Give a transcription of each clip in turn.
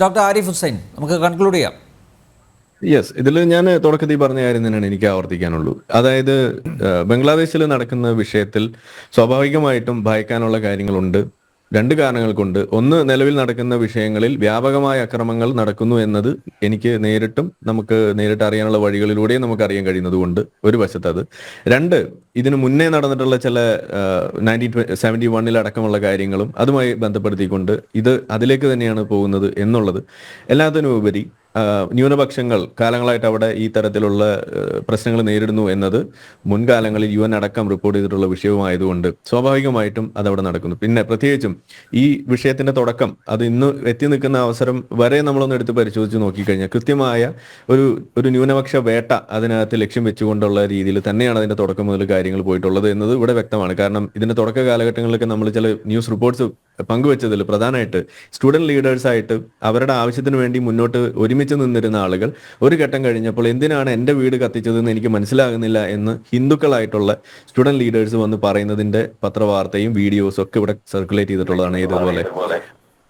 Doctor Arif Hussain, നമുക്ക് conclude ചെയ്യാം. Yes, ഇതിൽ ഞാൻ തുടക്കത്തിൽ പറഞ്ഞ കാര്യം തന്നെയാണ് എനിക്ക് ആവർത്തിക്കാനുള്ളൂ. അതായത് ബംഗ്ലാദേശിൽ നടക്കുന്ന വിഷയത്തിൽ സ്വാഭാവികമായിട്ടും ഭയക്കാനുള്ള കാര്യങ്ങളുണ്ട്. രണ്ട് കാരണങ്ങൾ കൊണ്ട്. ഒന്ന്, നിലവിൽ നടക്കുന്ന വിഷയങ്ങളിൽ വ്യാപകമായ അക്രമങ്ങൾ നടക്കുന്നു എന്നത് എനിക്ക് നമുക്ക് നേരിട്ട് അറിയാനുള്ള വഴികളിലൂടെയും നമുക്ക് അറിയാൻ കഴിയുന്നത് കൊണ്ട് ഒരു വശത്ത് അത്. രണ്ട്, ഇതിനു മുന്നേ നടന്നിട്ടുള്ള ചില 1971 അടക്കമുള്ള കാര്യങ്ങളും അതുമായി ബന്ധപ്പെടുത്തിക്കൊണ്ട് ഇത് അതിലേക്ക് തന്നെയാണ് പോകുന്നത് എന്നുള്ളത്. എല്ലാത്തിനും ഉപരി ന്യൂനപക്ഷങ്ങൾ കാലങ്ങളായിട്ട് അവിടെ ഈ തരത്തിലുള്ള പ്രശ്നങ്ങൾ നേരിടുന്നു എന്നത് മുൻകാലങ്ങളിൽ UN അടക്കം റിപ്പോർട്ട് ചെയ്തിട്ടുള്ള വിഷയവുമായതുകൊണ്ട് സ്വാഭാവികമായിട്ടും അതവിടെ നടക്കുന്നു. പിന്നെ പ്രത്യേകിച്ചും ഈ വിഷയത്തിന്റെ തുടക്കം അത് ഇന്ന് എത്തി നിൽക്കുന്ന അവസരം വരെ നമ്മളൊന്ന് എടുത്ത് പരിശോധിച്ച് നോക്കിക്കഴിഞ്ഞാൽ കൃത്യമായ ഒരു ന്യൂനപക്ഷ വേട്ട അതിനകത്ത് ലക്ഷ്യം വെച്ചുകൊണ്ടുള്ള രീതിയിൽ തന്നെയാണ് അതിന്റെ തുടക്കം മുതൽ കാര്യങ്ങൾ പോയിട്ടുള്ളത് എന്നത് ഇവിടെ വ്യക്തമാണ്. കാരണം ഇതിന്റെ തുടക്ക കാലഘട്ടങ്ങളിലൊക്കെ നമ്മൾ ചില ന്യൂസ് റിപ്പോർട്ട്സ് പങ്കുവെച്ചതിൽ പ്രധാനമായിട്ട് സ്റ്റുഡന്റ് ലീഡേഴ്സായിട്ട് അവരുടെ ആവശ്യത്തിന് വേണ്ടി മുന്നോട്ട് ഒരുമിച്ച് നിന്നിരുന്ന ആളുകൾ ഒരു ഘട്ടം കഴിഞ്ഞപ്പോൾ എന്തിനാണ് എൻ്റെ വീട് കത്തിച്ചതെന്ന് എനിക്ക് മനസ്സിലാകുന്നില്ല എന്ന് ഹിന്ദുക്കളായിട്ടുള്ള സ്റ്റുഡന്റ് ലീഡേഴ്സ് വന്ന് പറയുന്നതിന്റെ പത്രവാർത്തയും വീഡിയോസും ഒക്കെ ഇവിടെ സർക്കുലേറ്റ് ചെയ്തിട്ടുള്ളതാണ്. ഇതുപോലെ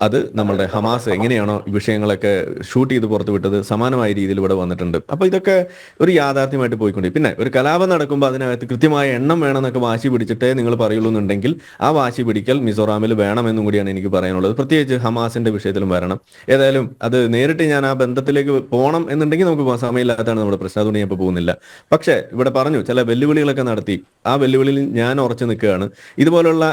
അത് നമ്മളുടെ ഹമാസ് എങ്ങനെയാണോ വിഷയങ്ങളൊക്കെ ഷൂട്ട് ചെയ്ത് പുറത്തു വിട്ടത് സമാനമായ രീതിയിൽ ഇവിടെ വന്നിട്ടുണ്ട്. അപ്പൊ ഇതൊക്കെ ഒരു യാഥാർത്ഥ്യമായിട്ട് പോയിക്കൊണ്ട് പിന്നെ ഒരു കലാപം നടക്കുമ്പോൾ അതിനകത്ത് കൃത്യമായ എണ്ണം വേണമെന്നൊക്കെ വാശി പിടിച്ചിട്ടേ നിങ്ങൾ പറയുള്ളൂ എന്നുണ്ടെങ്കിൽ ആ വാശി പിടിക്കൽ മിസോറാമിൽ വേണമെന്നും കൂടിയാണ് എനിക്ക് പറയാനുള്ളത്. പ്രത്യേകിച്ച് ഹമാസിന്റെ വിഷയത്തിലും വരണം. ഏതായാലും അത് നേരിട്ട് ഞാൻ ആ ബന്ധത്തിലേക്ക് പോകണം എന്നുണ്ടെങ്കിൽ നമുക്ക് സമയമില്ലാത്തതാണ് നമ്മുടെ പ്രശ്നം. അതുകൊണ്ട് ഞാൻ ഇപ്പോൾ പോകുന്നില്ല. പക്ഷേ ഇവിടെ പറഞ്ഞു ചില വെല്ലുവിളികളൊക്കെ നടത്തി. ആ വെല്ലുവിളിയിൽ ഞാൻ ഉറച്ചു നിൽക്കുകയാണ്. ഇതുപോലുള്ള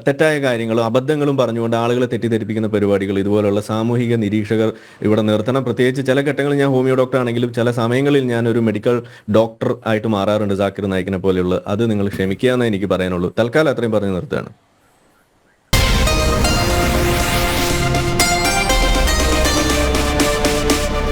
തെറ്റായ കാര്യങ്ങളും അബദ്ധങ്ങളും പറഞ്ഞുകൊണ്ട് ആളുകളെ തെറ്റിദ്ധരിപ്പിക്കുന്ന പരിപാടികൾ ഇതുപോലുള്ള സാമൂഹിക നിരീക്ഷകർ ഇവിടെ നിർത്തണം. പ്രത്യേകിച്ച് ചില ഘട്ടങ്ങളിൽ ഞാൻ ഹോമിയോ ഡോക്ടർ ആണെങ്കിലും ചില സമയങ്ങളിൽ ഞാൻ ഒരു മെഡിക്കൽ ഡോക്ടർ ആയിട്ട് മാറാറുണ്ട്, ജാക്കിർ നായിക്കിനെ പോലെയുള്ള. അത് നിങ്ങൾ ക്ഷമിക്കുക എന്നേ എനിക്ക് പറയാനുള്ളൂ. തൽക്കാലം അത്രയും പറഞ്ഞ് നിർത്തുകയാണ്.